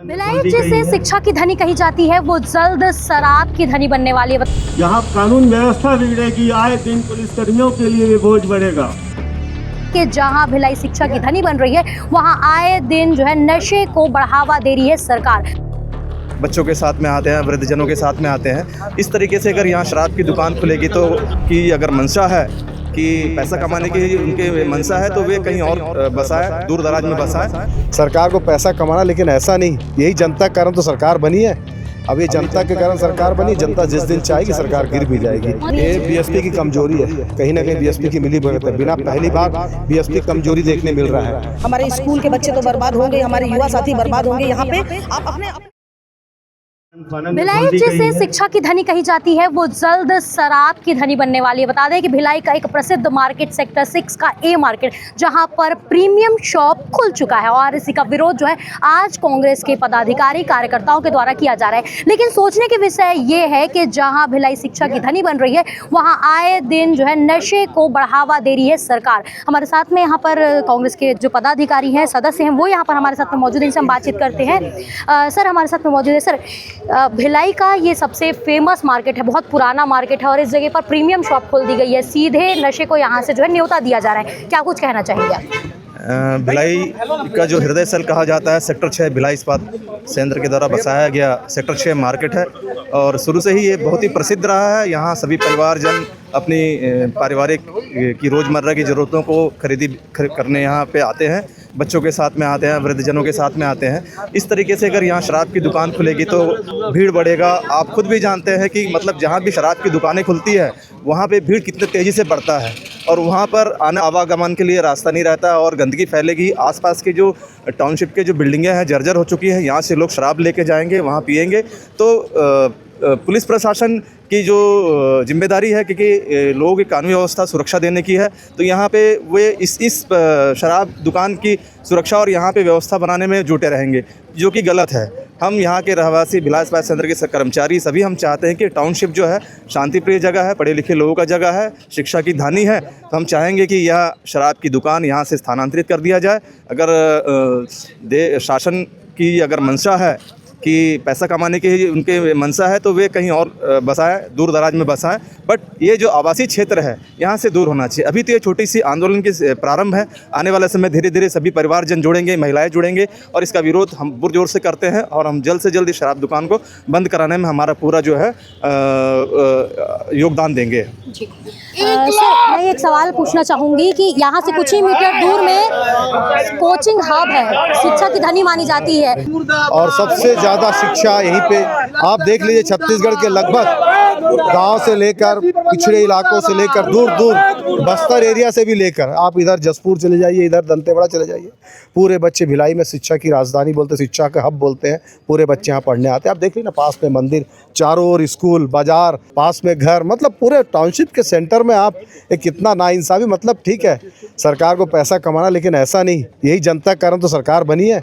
भिलाई जिसे शिक्षा की धनी कही जाती है वो जल्द शराब की धनी बनने वाली है। यहाँ कानून व्यवस्था बिगड़ेगी, आए दिन पुलिसकर्मियों के लिए भी बोझ बढ़ेगा। कि जहां भिलाई शिक्षा की धनी बन रही है वहां आए दिन जो है नशे को बढ़ावा दे रही है सरकार। बच्चों के साथ में आते हैं, वृद्धजनों के साथ में आते हैं। इस तरीके से अगर यहाँ शराब की दुकान खुलेगी तो कि अगर मंशा है कि पैसा कमाने की उनके मंशा है तो वे कहीं और बसाए, दूर दराज में बसाए। सरकार को पैसा कमाना, लेकिन ऐसा नहीं, यही जनता के कारण तो सरकार बनी है। अब ये जनता के कारण सरकार बनी, जनता जिस दिन चाहेगी सरकार गिर भी जाएगी। ये बीएसपी की कमजोरी है, कहीं ना कहीं बीएसपी की मिली भगत है। बिना पहली बार बीएसपी कमजोरी देखने मिल रहा है। हमारे स्कूल के बच्चे तो बर्बाद होंगे, हमारे युवा साथी बर्बाद होंगे। यहाँ पे आप अपने भिलाई जिसे शिक्षा की धनी कही जाती है वो जल्द शराब की धनी बनने वाली है। बता दें कि भिलाई का एक प्रसिद्ध मार्केट सेक्टर 6 का ए मार्केट जहां पर प्रीमियम शॉप खुल चुका है और इसी का विरोध जो है आज कांग्रेस के पदाधिकारी कार्यकर्ताओं के द्वारा किया जा रहा है। लेकिन सोचने की विषय ये है कि जहां भिलाई शिक्षा की धनी बन रही है वहां आए दिन जो है नशे को बढ़ावा दे रही है सरकार। हमारे साथ में यहाँ पर कांग्रेस के जो पदाधिकारी हैं, सदस्य हैं, वो यहाँ पर हमारे साथ में मौजूद हैं। इनसे हम बातचीत करते हैं। सर हमारे साथ में मौजूद है। सर, भिलाई का ये सबसे फेमस मार्केट है, बहुत पुराना मार्केट है और इस जगह पर प्रीमियम शॉप खोल दी गई है। सीधे नशे को यहाँ से जो है न्योता दिया जा रहा है। क्या कुछ कहना चाहेंगे आप? भिलाई का जो हृदय स्थल कहा जाता है सेक्टर 6 भिलाई इस्पात संयंत्र के द्वारा बसाया गया सेक्टर 6 मार्केट है और शुरू से ही ये बहुत ही प्रसिद्ध रहा है। यहाँ सभी परिवारजन अपनी पारिवारिक की रोज़मर्रा की ज़रूरतों को खरीदी करने यहाँ पे आते हैं। बच्चों के साथ में आते हैं, वृद्धजनों के साथ में आते हैं। इस तरीके से अगर यहाँ शराब की दुकान खुलेगी तो भीड़ बढ़ेगा। आप खुद भी जानते हैं कि मतलब जहाँ भी शराब की दुकानें खुलती है वहाँ पे भीड़ कितने तेज़ी से बढ़ता है और वहाँ पर आने आवागमन के लिए रास्ता नहीं रहता है और गंदगी फैलेगी। आसपास के जो टाउनशिप के जो बिल्डिंगें हैं जर्जर हो चुकी हैं, यहाँ से लोग शराब लेके जाएंगे, वहाँ पिएंगे। तो पुलिस प्रशासन की जो जिम्मेदारी है क्योंकि लोगों की कानूनी व्यवस्था सुरक्षा देने की है, तो यहाँ पे वे इस शराब दुकान की सुरक्षा और यहाँ पे व्यवस्था बनाने में जुटे रहेंगे, जो कि गलत है। हम यहाँ के रहवासी भिलाई इस्पात संयंत्र के कर्मचारी सभी हम चाहते हैं कि टाउनशिप जो है शांतिप्रिय जगह है, पढ़े लिखे लोगों का जगह है, शिक्षा की धानी है। तो हम चाहेंगे कि यह शराब की दुकान यहाँ से स्थानांतरित कर दिया जाए। अगर शासन की अगर मंशा है कि पैसा कमाने की उनके मंशा है तो वे कहीं और बसाएं, दूर दराज में बसाएं। बट ये जो आवासीय क्षेत्र है यहाँ से दूर होना चाहिए। अभी तो ये छोटी सी आंदोलन की प्रारंभ है, आने वाले समय धीरे धीरे सभी परिवारजन जुड़ेंगे, महिलाएं जुड़ेंगे और इसका विरोध हम पुरजोर से करते हैं और हम जल्द से जल्द इस शराब दुकान को बंद कराने में हमारा पूरा जो है योगदान देंगे। जी सर, मैं एक सवाल पूछना चाहूँगी कि यहाँ से कुछ ही मीटर दूर में कोचिंग हब है, शिक्षा की धनी मानी जाती है और सबसे ज़्यादा शिक्षा यहीं पे आप देख लीजिए। छत्तीसगढ़ के लगभग गांव से लेकर पिछड़े इलाकों से लेकर दूर दूर बस्तर एरिया से भी लेकर आप इधर जसपुर चले जाइए, इधर दंतेवाड़ा चले जाइए, पूरे बच्चे भिलाई में शिक्षा की राजधानी बोलते, शिक्षा का हब बोलते हैं। पूरे बच्चे यहाँ पढ़ने आते हैं। आप देख लीजिए ना, पास में मंदिर, चारों ओर स्कूल, बाजार, पास में घर, मतलब पूरे टाउनशिप के सेंटर में आप एक कितना नाइंसाफ़ी। मतलब ठीक है सरकार को पैसा कमाना, लेकिन ऐसा नहीं, यही जनता के कारण तो सरकार बनी है।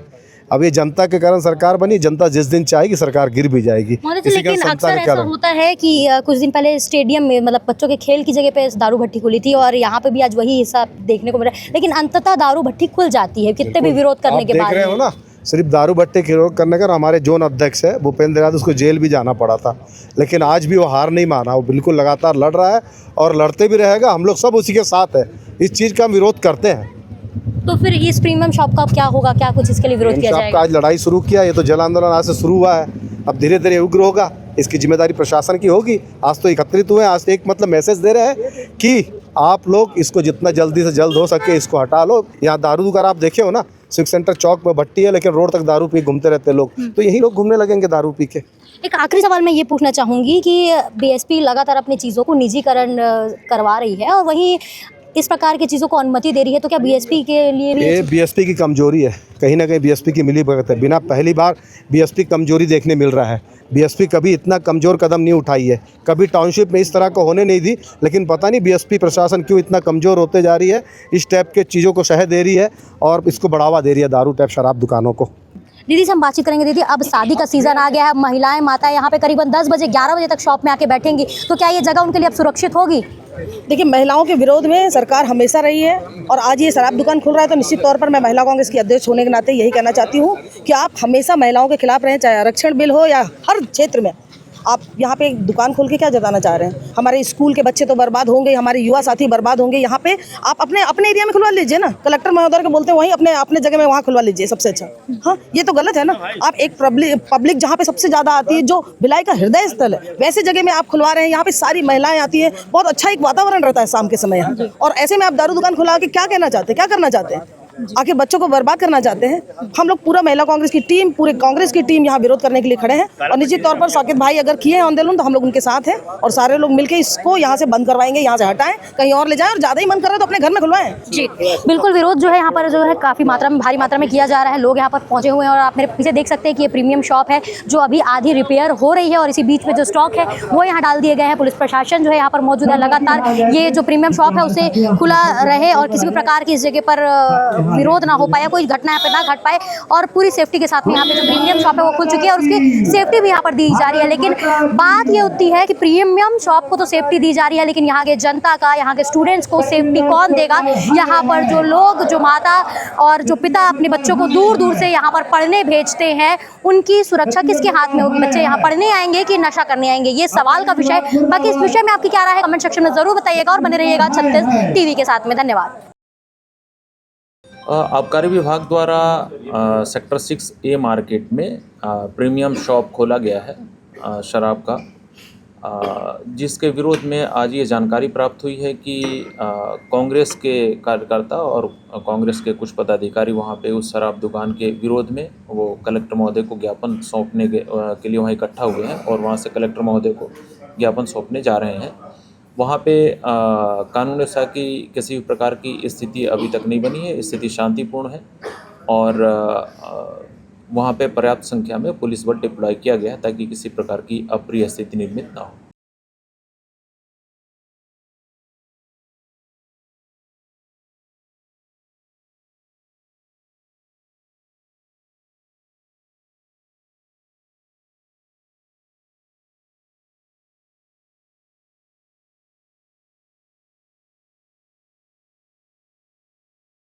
अब ये जनता के कारण सरकार बनी, जनता जिस दिन चाहेगी सरकार गिर भी जाएगी। लेकिन अक्सर ऐसा होता है कि कुछ दिन पहले स्टेडियम में मतलब बच्चों के खेल की जगह पे दारू भट्टी खुली थी और यहाँ पे भी आज वही हिस्सा देखने को मिला, लेकिन अंततः दारू भट्टी खुल जाती है कितने भी विरोध करने के बाद। देख रहे हो ना, सिर्फ दारू भट्टे के विरोध करने का हमारे जोन अध्यक्ष है भूपेंद्र यादव, उसको जेल भी जाना पड़ा था, लेकिन आज भी वो हार नहीं माना। वो बिल्कुल लगातार लड़ रहा है और लड़ते भी रहेगा। हम लोग सब उसी के साथ है, इस चीज़ का हम विरोध करते हैं। तो फिर इस प्रीमियम शॉप का क्या होगा, क्या कुछ इसके लिए विरोध किया जाएगा? आज लड़ाई शुरू किया, ये तो जन आंदोलन आज से शुरू हुआ है, अब धीरे धीरे उग्र होगा। इसकी जिम्मेदारी प्रशासन की होगी। आज तो एकत्रित हुए, आज एक मतलब मैसेज दे रहे हैं कि आप लोग इसको जितना जल्दी से जल्द हो सके इसको हटा लो। यहाँ दारू दुकान आप देखे हो ना, सिविक सेंटर चौक में भट्टी है, लेकिन रोड तक दारू पी घूमते रहते लोग, तो यही लोग घूमने लगेंगे दारू पी के। एक आखिरी सवाल मैं ये पूछना चाहूँगी कि बीएसपी लगातार अपनी चीज़ों को निजीकरण करवा रही है और वहीं इस प्रकार की चीज़ों को अनुमति दे रही है, तो क्या बीएसपी के लिए भी? ये बीएसपी की कमजोरी है, कहीं ना कहीं बीएसपी की मिली भगत है। बिना पहली बार बीएसपी कमजोरी देखने मिल रहा है। बीएसपी कभी इतना कमज़ोर कदम नहीं उठाई है, कभी टाउनशिप में इस तरह को होने नहीं दी, लेकिन पता नहीं बीएसपी प्रशासन क्यों इतना कमज़ोर होते जा रही है। इस टाइप के चीज़ों को शह दे रही है और इसको बढ़ावा दे रही है, दारू टाइप शराब दुकानों को। दीदी से हम बातचीत करेंगे। दीदी, अब शादी का सीज़न आ गया है, महिलाएं माताएं यहाँ पे करीबन 10 बजे 11 बजे तक शॉप में आके बैठेंगी, तो क्या ये जगह उनके लिए अब सुरक्षित होगी? देखिए, महिलाओं के विरोध में सरकार हमेशा रही है और आज ये शराब दुकान खुल रहा है तो निश्चित तौर पर मैं महिला कांग्रेस की अध्यक्ष होने के नाते यही कहना चाहती हूँ कि आप हमेशा महिलाओं के खिलाफ रहें, चाहे आरक्षण बिल हो या हर क्षेत्र में। आप यहाँ पे एक दुकान खोल के क्या जताना चाह रहे हैं? हमारे स्कूल के बच्चे तो बर्बाद होंगे, हमारे युवा साथी बर्बाद होंगे। यहाँ पे आप अपने एरिया में खुलवा लीजिए ना, कलेक्टर महोदय को बोलते हैं वहीं अपने जगह में वहाँ खुलवा लीजिए, सबसे अच्छा। हाँ, ये तो गलत है ना। आप एक पब्लिक जहाँ पे सबसे ज़्यादा आती है, जो भिलाई का हृदय स्थल है, वैसे जगह में आप खुलवा रहे हैं। यहाँ पे सारी महिलाएं आती है, बहुत अच्छा एक वातावरण रहता है शाम के समय यहाँ, और ऐसे में आप दारू दुकान खुला के क्या कहना चाहते हैं, क्या करना चाहते हैं? आखिर बच्चों को बर्बाद करना चाहते हैं? हम लोग पूरा महिला कांग्रेस की टीम, पूरे कांग्रेस की टीम यहाँ विरोध करने के लिए खड़े हैं और निश्चित तौर पर साकिब भाई अगर किए हैं आंदोलन तो हम लोग उनके साथ हैं और सारे लोग मिलकर इसको यहाँ से बंद करवाएंगे, यहाँ से हटाएं, कहीं और ले जाएं, और ज़्यादा ही मन कर रहा है तो अपने घर में खुलवाएं। जी बिल्कुल, विरोध जो है यहाँ पर जो है काफ़ी मात्रा में, भारी मात्रा में किया जा रहा है। लोग यहाँ पर पहुँचे हुए हैं और आप मेरे पीछे देख सकते हैं कि ये प्रीमियम शॉप है जो अभी आधी रिपेयर हो रही है और इसी बीच में जो स्टॉक है वो यहाँ डाल दिए गए हैं। पुलिस प्रशासन जो है यहाँ पर मौजूद है, लगातार ये जो प्रीमियम शॉप है उसे खुला रहे और किसी भी प्रकार की इस जगह पर विरोध ना हो पाए, कोई घटना यहाँ पे ना घट पाए और पूरी सेफ्टी के साथ में यहाँ पे जो प्रीमियम शॉप है वो खुल चुकी है और उसकी सेफ्टी भी यहाँ पर दी जा रही है। लेकिन बात ये होती है कि प्रीमियम शॉप को तो सेफ्टी दी जा रही है, लेकिन यहाँ के जनता का, यहाँ के स्टूडेंट्स को सेफ्टी कौन देगा? यहाँ पर जो लोग, जो माता और जो पिता अपने बच्चों को दूर दूर से यहाँ पर पढ़ने भेजते हैं, उनकी सुरक्षा किसके हाथ में होगी? बच्चे यहाँ पढ़ने आएंगे कि नशा करने आएंगे, ये सवाल का विषय। बाकी इस विषय में आपकी क्या राय है कमेंट सेक्शन में जरूर बताइएगा और बने रहिएगा 36 टीवी के साथ में। धन्यवाद। आबकारी विभाग द्वारा सेक्टर 6A मार्केट में प्रीमियम शॉप खोला गया है शराब का, जिसके विरोध में आज ये जानकारी प्राप्त हुई है कि कांग्रेस के कार्यकर्ता और कांग्रेस के कुछ पदाधिकारी वहाँ पे उस शराब दुकान के विरोध में वो कलेक्टर महोदय को ज्ञापन सौंपने के लिए वहाँ इकट्ठा हुए हैं और वहाँ से कलेक्टर महोदय को ज्ञापन सौंपने जा रहे हैं। वहाँ पे कानून व्यवस्था की किसी भी प्रकार की स्थिति अभी तक नहीं बनी है, स्थिति शांतिपूर्ण है और वहाँ पे पर्याप्त संख्या में पुलिस बल डिप्लॉय किया गया है ताकि किसी प्रकार की अप्रिय स्थिति निर्मित ना हो।